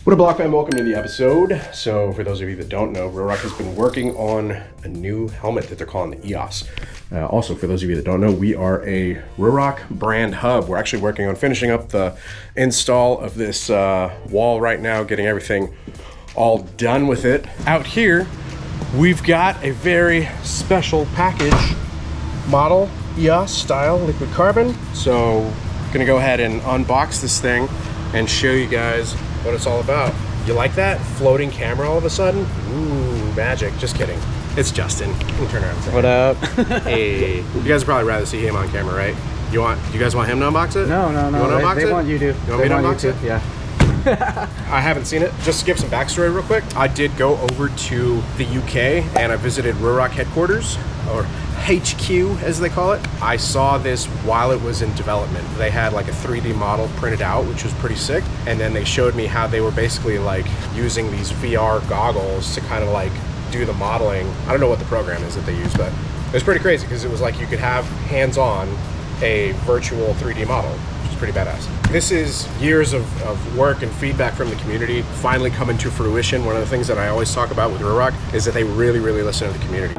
What up, Block fam? Welcome to the episode. So for those of you that don't know, Rurok has been working on a new helmet that they're calling the EOS. Also, for those of you that don't know, we are a Rurok brand hub. We're actually working on finishing up the install of this wall right now, getting everything all done with it. Out here, we've got a very special package model, EOS style liquid carbon. So gonna go ahead and unbox this thing and show you guys what it's all about. You like that? Floating camera all of a sudden? Ooh, magic. Just kidding. It's Justin. You can turn around and say what up? Hey. You guys would probably rather see him on camera, right? You guys want him to unbox it? No. You want to unbox it? They want you to. You want me to unbox it? Yeah. I haven't seen it. Just to give some backstory real quick. I did go over to the UK and I visited Rurok headquarters, or HQ as they call it. I saw this while it was in development. They had like a 3D model printed out, which was pretty sick. And then they showed me how they were basically like using these VR goggles to kind of like do the modeling. I don't know what the program is that they use, but it was pretty crazy because it was like you could have hands-on a virtual 3D model, which is pretty badass. This is years of work and feedback from the community finally coming to fruition. One of the things that I always talk about with Rurok is that they really, really listen to the community.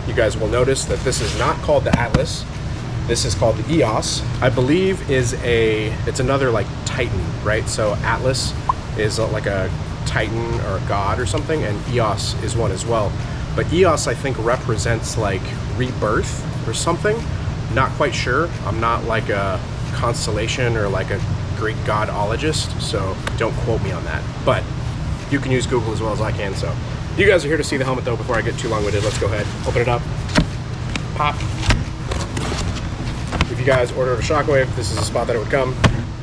You guys will notice that this is not called the Atlas. This is called the EOS. I believe it's another like Titan, right? So Atlas is like a Titan or a god or something, and EOS is one as well. But EOS, I think, represents like rebirth or something. Not quite sure. I'm not like a constellation or like a Greek godologist, so don't quote me on that. But you can use Google as well as I can, so. You guys are here to see the helmet though. Before I get too long-winded, let's go ahead, open it up, pop. If you guys order a Shockwave, this is the spot that it would come.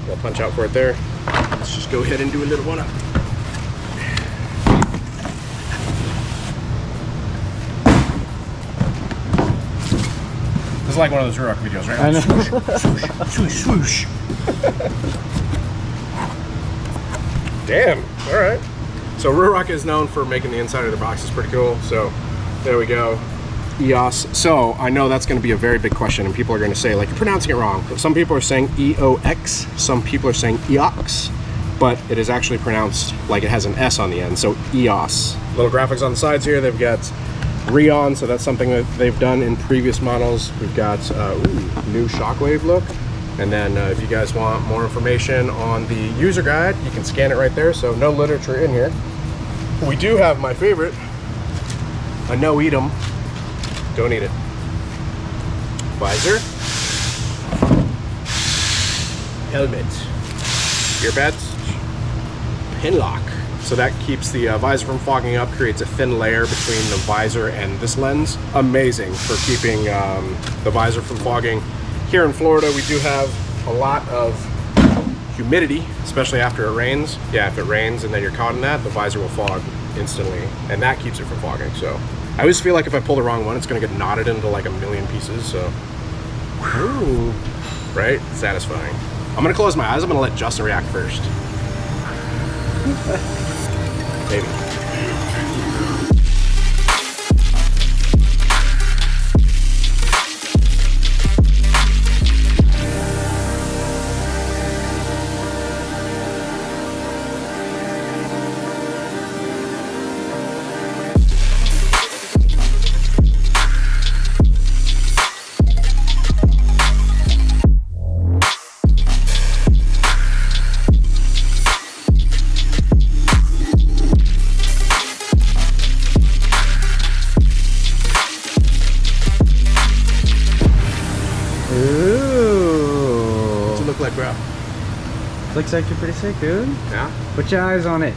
We'll punch out for it there. Let's just go ahead and do a little one-up. This is like one of those Rurok videos, right? I know. Swoosh, swoosh, swoosh, swoosh. Damn, all right. So Rurok is known for making the inside of their boxes pretty cool. So there we go. EOS. So I know that's going to be a very big question, and people are going to say, like, you're pronouncing it wrong. Some people are saying EOX, some people are saying EOX, but it is actually pronounced like it has an S on the end. So EOS. Little graphics on the sides here. They've got Rheon, so that's something that they've done in previous models. We've got new Shockwave look. And then if you guys want more information on the user guide, you can scan it right there. So no literature in here. We do have my favorite, a no eat 'em, don't eat it. Visor, helmet, earbuds, pin lock. So that keeps the visor from fogging up, creates a thin layer between the visor and this lens. Amazing for keeping the visor from fogging. Here in Florida, we do have a lot of humidity, especially after it rains. Yeah, if it rains and then you're caught in that, the visor will fog instantly, and that keeps it from fogging. So I always feel like if I pull the wrong one, it's gonna get knotted into like a million pieces, so. Whew. Right? Satisfying. I'm gonna close my eyes, I'm gonna let Justin react first. Maybe. Bro. Looks actually pretty sick, dude. Yeah? Put your eyes on it.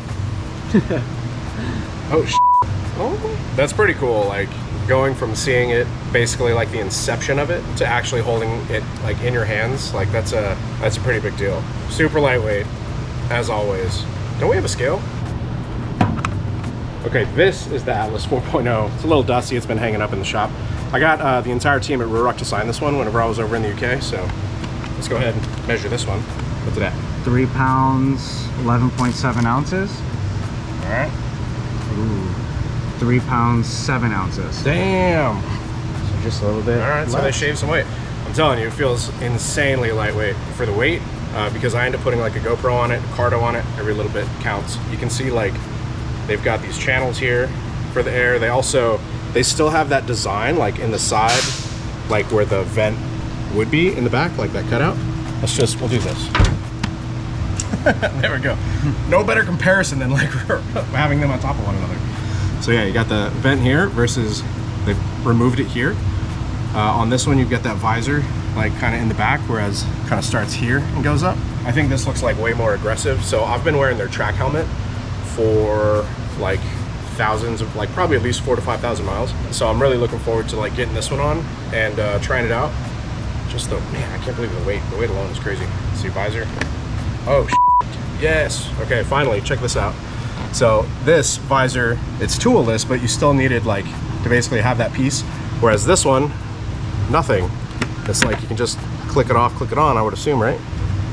Oh, that's pretty cool. Like going from seeing it basically like the inception of it to actually holding it like in your hands. Like that's a pretty big deal. Super lightweight, as always. Don't we have a scale? Okay, this is the Atlas 4.0. It's a little dusty. It's been hanging up in the shop. I got the entire team at Rurok to sign this one whenever I was over in the UK, so let's go ahead and measure this one. What's it at? 3 pounds, 11.7 ounces. All right. Ooh. 3 pounds 7 ounces. Damn. So just a little bit. All right, so they less. shaved some weight. I'm telling you, it feels insanely lightweight for the weight, because I end up putting like a GoPro on it, Cardo on it. Every little bit counts. You can see like they've got these channels here for the air. They still have that design like in the side, like where the vent would be in the back, like that cutout. We'll do this. There we go. No better comparison than like having them on top of one another. So yeah, you got the vent here versus they've removed it here. On this one, you've got that visor like kind of in the back, whereas kind of starts here and goes up. I think this looks like way more aggressive. So I've been wearing their track helmet for like thousands of, like probably at least 4,000 to 5,000 miles. So I'm really looking forward to like getting this one on and trying it out. Just man, I can't believe the weight. The weight alone is crazy. See, visor. Oh, yes. Okay, finally, check this out. So this visor, it's tool-less, but you still needed like to basically have that piece. Whereas this one, nothing. It's like you can just click it off, click it on, I would assume, right?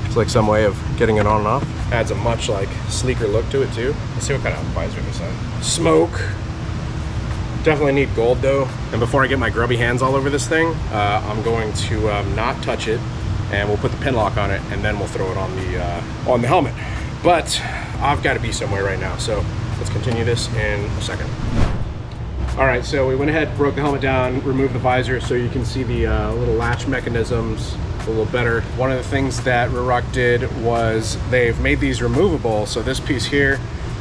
It's like some way of getting it on and off. Adds a much like sleeker look to it too. Let's see what kind of visor this is. Smoke. Definitely need gold though. And before I get my grubby hands all over this thing, I'm going to not touch it, and we'll put the pin lock on it, and then we'll throw it on the helmet. But I've got to be somewhere right now, so let's continue this in a second. All right, so we went ahead, broke the helmet down, removed the visor so you can see the little latch mechanisms a little better. One of the things that Ruroc did was they've made these removable. So this piece here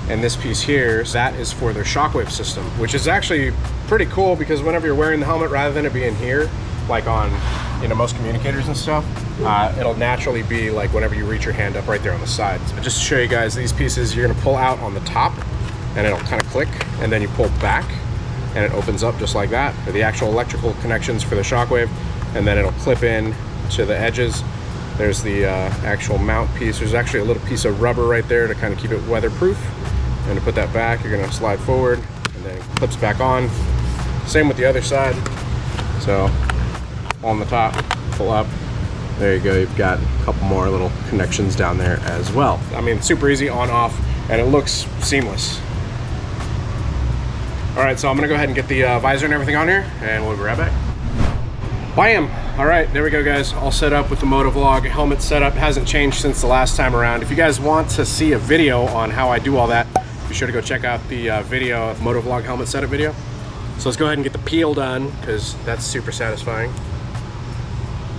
and this piece here, that is for their shockwave system, which is actually pretty cool because whenever you're wearing the helmet, rather than it being here, like on most communicators and stuff, it'll naturally be like whenever you reach your hand up right there on the side. So just to show you guys, these pieces you're gonna pull out on the top and it'll kind of click, and then you pull back and it opens up just like that. They're the actual electrical connections for the shockwave, and then it'll clip in to the edges. There's the actual mount piece. There's actually a little piece of rubber right there to kind of keep it weatherproof. And to put that back, you're gonna slide forward and then it clips back on. Same with the other side. So on the top, pull up. There you go, you've got a couple more little connections down there as well. I mean, super easy on, off, and it looks seamless. All right, so I'm gonna go ahead and get the visor and everything on here, and we'll be right back. Bam! All right, there we go, guys. All set up with the Motovlog. Helmet setup hasn't changed since the last time around. If you guys want to see a video on how I do all that, be sure to go check out the video of Motovlog helmet setup video. So let's go ahead and get the peel done, because that's super satisfying.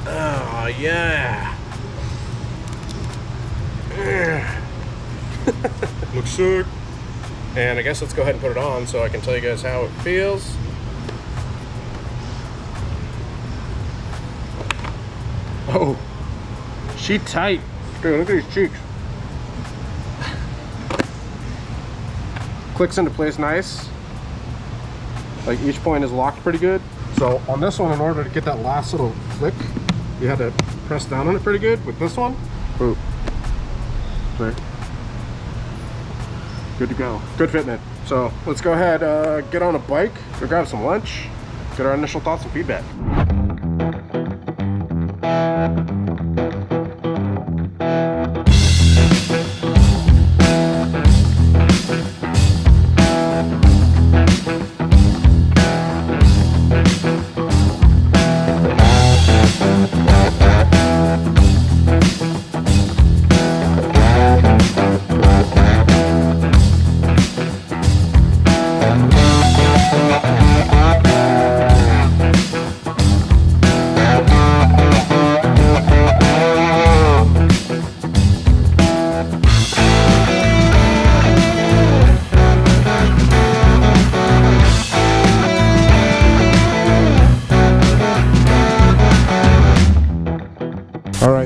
Oh, yeah. Looks sick. And I guess let's go ahead and put it on so I can tell you guys how it feels. Oh, she tight. Dude, look at these cheeks. Clicks into place nice. Like each point is locked pretty good. So on this one, in order to get that last little click, you had to press down on it pretty good. With this one, ooh, there. Good to go. Good fitment. So let's go ahead, get on a bike, go grab some lunch, get our initial thoughts and feedback.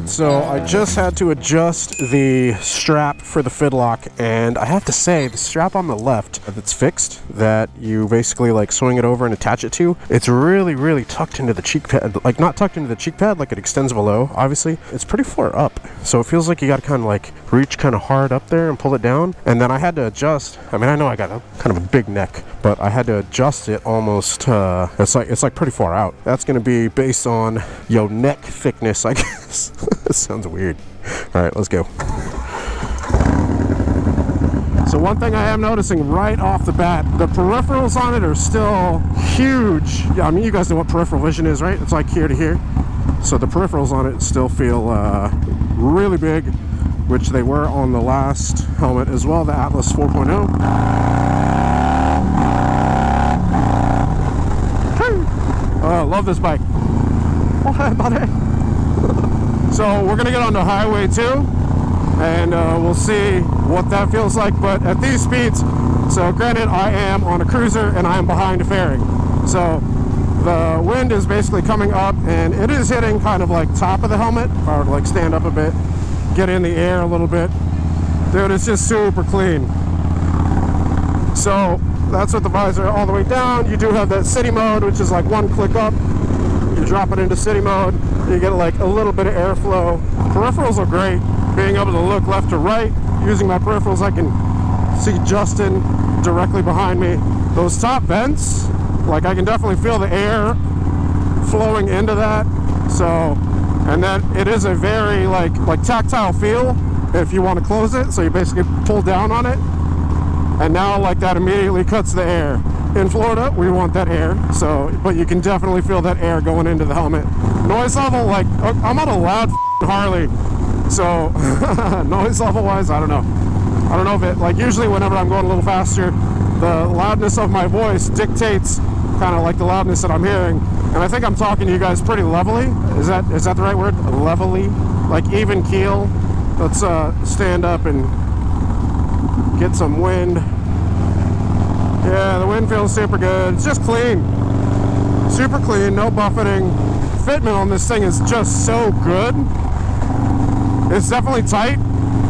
So I just had to adjust the strap for the Fidlock, and I have to say the strap on the left that's fixed, that you basically like swing it over and attach it to, it's really tucked into the cheek pad. Like not tucked into the cheek pad, like it extends below, obviously. It's pretty far up, so it feels like you gotta kind of like reach kind of hard up there and pull it down. And then I had to adjust, I mean, I know I got a kind of a big neck, but I had to adjust it almost, it's like pretty far out. That's gonna be based on your neck thickness, I guess. This sounds weird. All right, let's go. So one thing I am noticing right off the bat, the peripherals on it are still huge. Yeah, I mean, you guys know what peripheral vision is, right? It's like here to here. So the peripherals on it still feel really big, which they were on the last helmet as well, the Atlas 4.0. Oh, love this bike. Oh, hi, buddy. So we're gonna get on the highway too, and we'll see what that feels like. But at these speeds, so granted, I am on a cruiser and I am behind a fairing, so the wind is basically coming up and it is hitting kind of like top of the helmet. If I were to like stand up a bit, get in the air a little bit, dude, it's just super clean. So that's with the visor all the way down. You do have that city mode, which is like one click up, you drop it into city mode, you get like a little bit of airflow. Peripherals are great. Being able to look left to right, using my peripherals, I can see Justin directly behind me. Those top vents, like I can definitely feel the air flowing into that. So, and then it is a very like tactile feel if you want to close it. So you basically pull down on it, and now like that immediately cuts the air. In Florida, we want that air, so, but you can definitely feel that air going into the helmet. Noise level, like, I'm on a loud Harley, so noise level wise, I don't know. I don't know if it, like usually whenever I'm going a little faster, the loudness of my voice dictates kind of like the loudness that I'm hearing. And I think I'm talking to you guys pretty levelly. Is that the right word? Levelly? Like even keel. Let's stand up and get some wind. Yeah, the wind feels super good. It's just clean. Super clean, no buffeting. Fitment on this thing is just so good. It's definitely tight,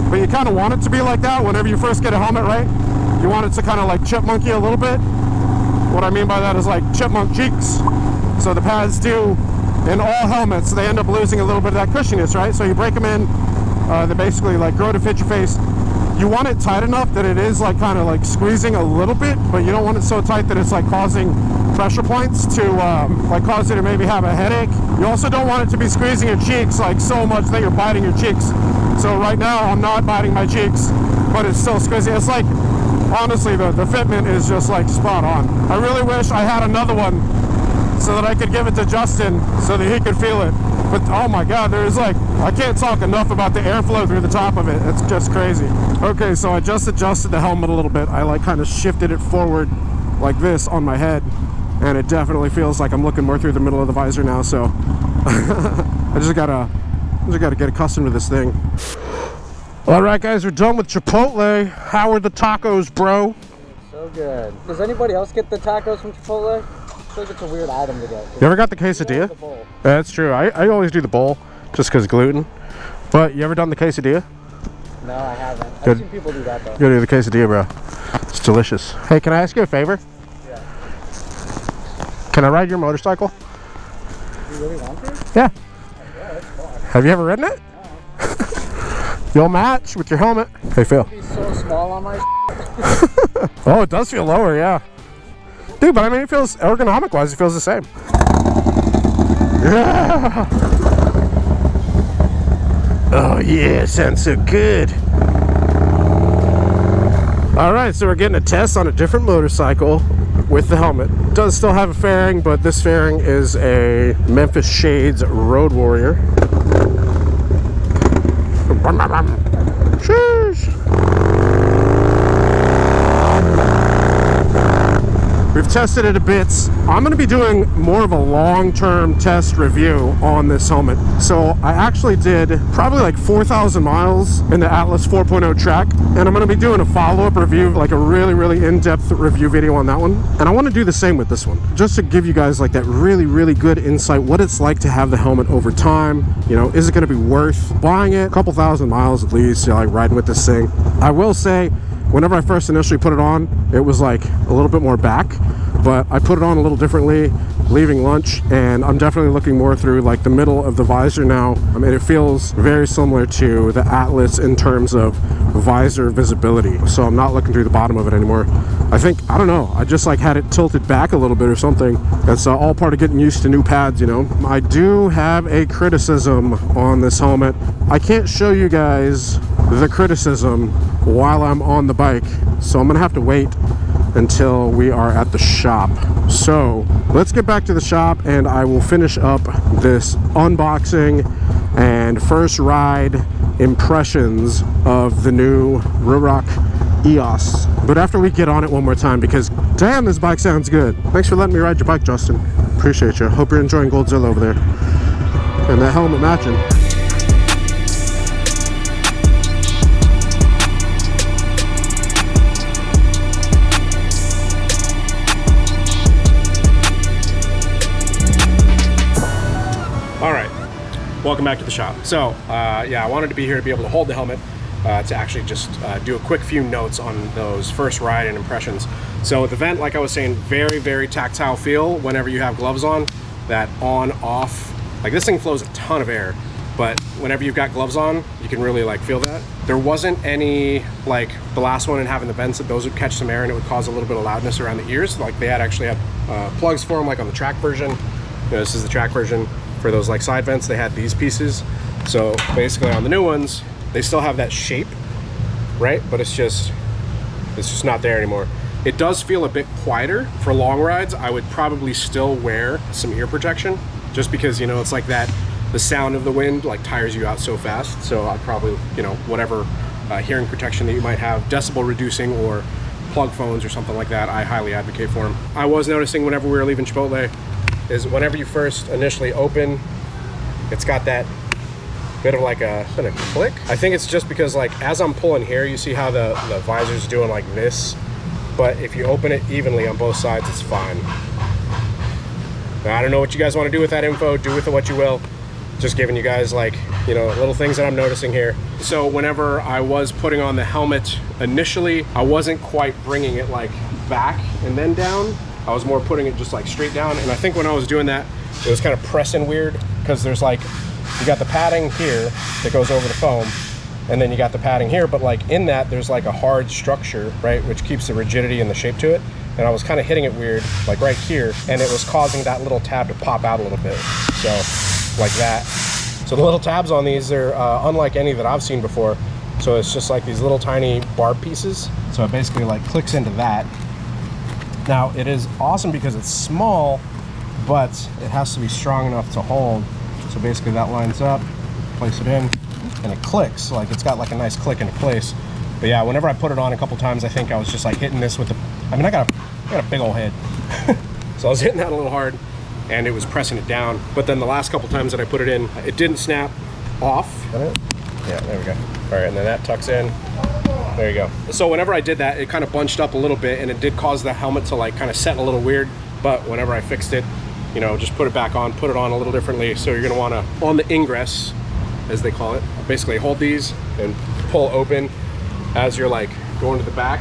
but you kind of want it to be like that whenever you first get a helmet, right? You want it to kind of like chipmunky a little bit. What I mean by that is like chipmunk cheeks. So the pads do, in all helmets, they end up losing a little bit of that cushiness, right? So you break them in, they basically like grow to fit your face. You want it tight enough that it is like kind of like squeezing a little bit, but you don't want it so tight that it's like causing pressure points to like cause you to maybe have a headache. You also don't want it to be squeezing your cheeks like so much that you're biting your cheeks. So right now I'm not biting my cheeks, but it's still squeezing. It's like, honestly, the fitment is just like spot on. I really wish I had another one so that I could give it to Justin so that he could feel it. But oh my God, there's like, I can't talk enough about the airflow through the top of it. It's just crazy. Okay, so I just adjusted the helmet a little bit. I like kind of shifted it forward like this on my head, and it definitely feels like I'm looking more through the middle of the visor now. So I just gotta get accustomed to this thing. All right, guys, we're done with Chipotle. How are the tacos, bro? So good. Does anybody else get the tacos from Chipotle? I feel like it's a weird item to get. You ever got the quesadilla? The That's true. I always do the bowl just because gluten. But you ever done the quesadilla? No, I haven't. Good. I've seen people do that though. You gotta do the quesadilla, bro. It's delicious. Hey, can I ask you a favor? Yeah. Can I ride your motorcycle? You really want to? Yeah. Yeah, that's fun. Have you ever ridden it? No. You'll match with your helmet. Hey, Phil. It'd be so small on my Oh, it does feel lower, yeah. Dude, but I mean, it feels, ergonomic-wise, it feels the same. Yeah. Oh, yeah, sounds so good. All right, so we're getting a test on a different motorcycle with the helmet. It does still have a fairing, but this fairing is a Memphis Shades Road Warrior. Sheesh. We've tested it a bit. I'm going to be doing more of a long-term test review on this helmet. So I actually did probably like 4,000 miles in the Atlas 4.0 track, and I'm going to be doing a follow-up review, like a really in-depth review video on that one. And I want to do the same with this one, just to give you guys like that really good insight, what it's like to have the helmet over time. You know, is it going to be worth buying it? A couple thousand miles at least, you know, like riding with this thing. I will say, whenever I first initially put it on, it was like a little bit more back, but I put it on a little differently leaving lunch, and I'm definitely looking more through like the middle of the visor now. I mean, it feels very similar to the Atlas in terms of visor visibility, so I'm not looking through the bottom of it anymore. I think, I don't know, I just like had it tilted back a little bit or something. That's all part of getting used to new pads, you know. I do have a criticism on this helmet. I can't show you guys the criticism while I'm on the bike. So I'm gonna have to wait until we are at the shop. So let's get back to the shop and I will finish up this unboxing and first ride impressions of the new Ruroc EOS. But after we get on it one more time, because damn, this bike sounds good. Thanks for letting me ride your bike, Justin. Appreciate you. Hope you're enjoying Goldzilla over there. And that helmet matching. All right, welcome back to the shop. So yeah, I wanted to be here to be able to hold the helmet to actually just do a quick few notes on those first ride and impressions. So the vent, like I was saying, very, very tactile feel whenever you have gloves on. That on, off, like this thing flows a ton of air, but whenever you've got gloves on, you can really like feel that. There wasn't any, like the last one and having the vents, that those would catch some air and it would cause a little bit of loudness around the ears. Like they had actually had plugs for them, like on the track version. You know, this is the track version. For those like side vents, they had these pieces. So basically on the new ones, they still have that shape, right? But it's just not there anymore. It does feel a bit quieter for long rides. I would probably still wear some ear protection just because, you know, it's like that, the sound of the wind like tires you out so fast. So I'd probably, you know, whatever hearing protection that you might have, decibel reducing or plug phones or something like that, I highly advocate for them. I was noticing whenever we were leaving Chipotle is whenever you first initially open, it's got that bit of like a click. I think it's just because like as I'm pulling here, you see how the visor's doing like this, but if you open it evenly on both sides, it's fine. Now, I don't know what you guys want to do with that info, do with it what you will. Just giving you guys like, you know, little things that I'm noticing here. So whenever I was putting on the helmet initially, I wasn't quite bringing it like back and then down. I was more putting it just like straight down. And I think when I was doing that, it was kind of pressing weird because there's like, you got the padding here that goes over the foam, and then you got the padding here, but like in that, there's like a hard structure, right? Which keeps the rigidity and the shape to it. And I was kind of hitting it weird, like right here, and it was causing that little tab to pop out a little bit. So like that. So the little tabs on these, they're unlike any that I've seen before. So it's just like these little tiny barb pieces. So it basically like clicks into that. Now it is awesome because it's small, but it has to be strong enough to hold. So basically that lines up, place it in, and it clicks. Like it's got like a nice click into place. But yeah, whenever I put it on a couple times, I think I was just like hitting this with the, I mean, I got a big old head. So I was hitting that a little hard and it was pressing it down. But then the last couple times that I put it in, it didn't snap off. Yeah, there we go. All right, and then that tucks in. There you go. So whenever I did that, it kind of bunched up a little bit and it did cause the helmet to like kind of set a little weird. But whenever I fixed it, you know, just put it back on, put it on a little differently. So you're gonna wanna, on the ingress, as they call it, basically hold these and pull open as you're like going to the back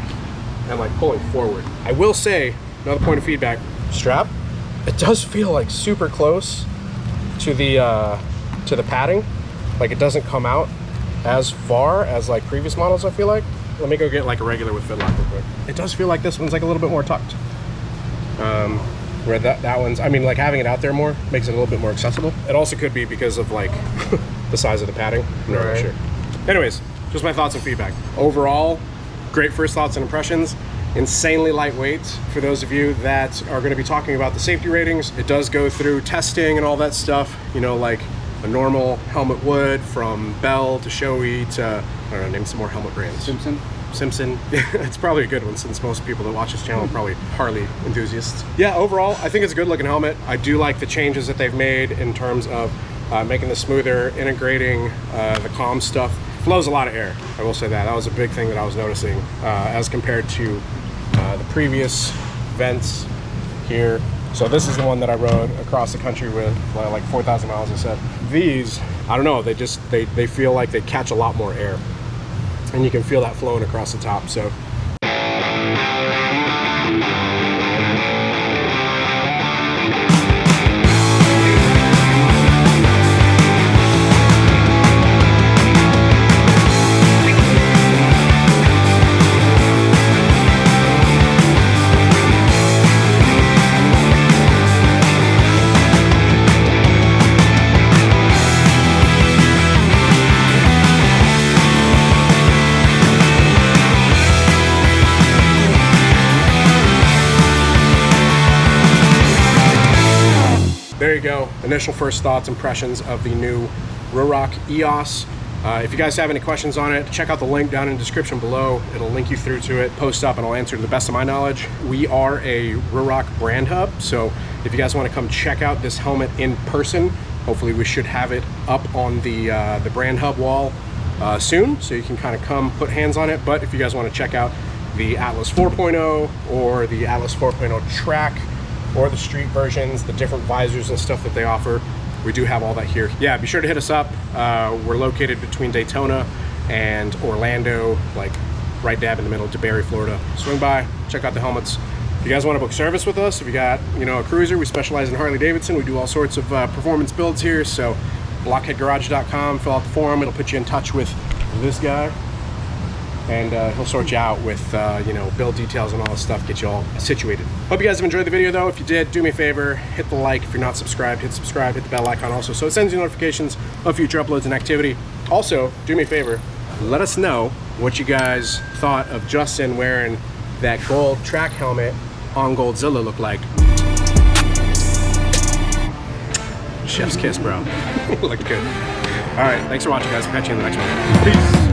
and like pulling forward. I will say, another point of feedback, strap, it does feel like super close to the padding. Like it doesn't come out as far as like previous models, I feel like. Let me go get like a regular with Fitlock real quick. It does feel like this one's like a little bit more tucked. Where that one's, I mean, like having it out there more makes it a little bit more accessible. It also could be because of like the size of the padding. I'm not really sure. Anyways, just my thoughts and feedback. Overall, great first thoughts and impressions. Insanely lightweight. For those of you that are going to be talking about the safety ratings, it does go through testing and all that stuff. You know, like a normal helmet would, from Bell to Shoei to, I don't know, name some more helmet brands. Simpson. It's probably a good one since most people that watch this channel are probably Harley enthusiasts. Yeah, overall, I think it's a good looking helmet. I do like the changes that they've made in terms of making this smoother, integrating the comm stuff. Flows a lot of air, I will say that. That was a big thing that I was noticing as compared to the previous vents here. So this is the one that I rode across the country with, like 4,000 miles, I said. These, I don't know, they feel like they catch a lot more air. And you can feel that flowing across the top, so. there you go. Initial first thoughts, impressions of the new Ruroc EOS. If you guys have any questions on it, check out the link down in the description below. It'll link you through to it. Post up and I'll answer to the best of my knowledge. We are a Ruroc brand hub, so if you guys want to come check out this helmet in person, hopefully we should have it up on the brand hub wall soon, so you can kind of come put hands on it. But if you guys want to check out the Atlas 4.0 or the Atlas 4.0 track or the street versions, the different visors and stuff that they offer, we do have all that here. Yeah, be sure to hit us up. We're located between Daytona and Orlando, like right dab in the middle of DeBary, Florida. Swing by, check out the helmets. If you guys want to book service with us, if you got, you know, a cruiser, we specialize in Harley Davidson. We do all sorts of performance builds here. So blockheadgarage.com, fill out the form. It'll put you in touch with this guy, and he'll sort you out with, you know, build details and all this stuff, get you all situated. Hope you guys have enjoyed the video though. If you did, do me a favor, hit the like. If you're not subscribed, hit subscribe, hit the bell icon also, so it sends you notifications of future uploads and activity. Also, do me a favor, let us know what you guys thought of Justin wearing that gold track helmet on Goldzilla look like. Chef's kiss, bro. Looked good. All right, thanks for watching, guys. Catch you in the next one. Peace.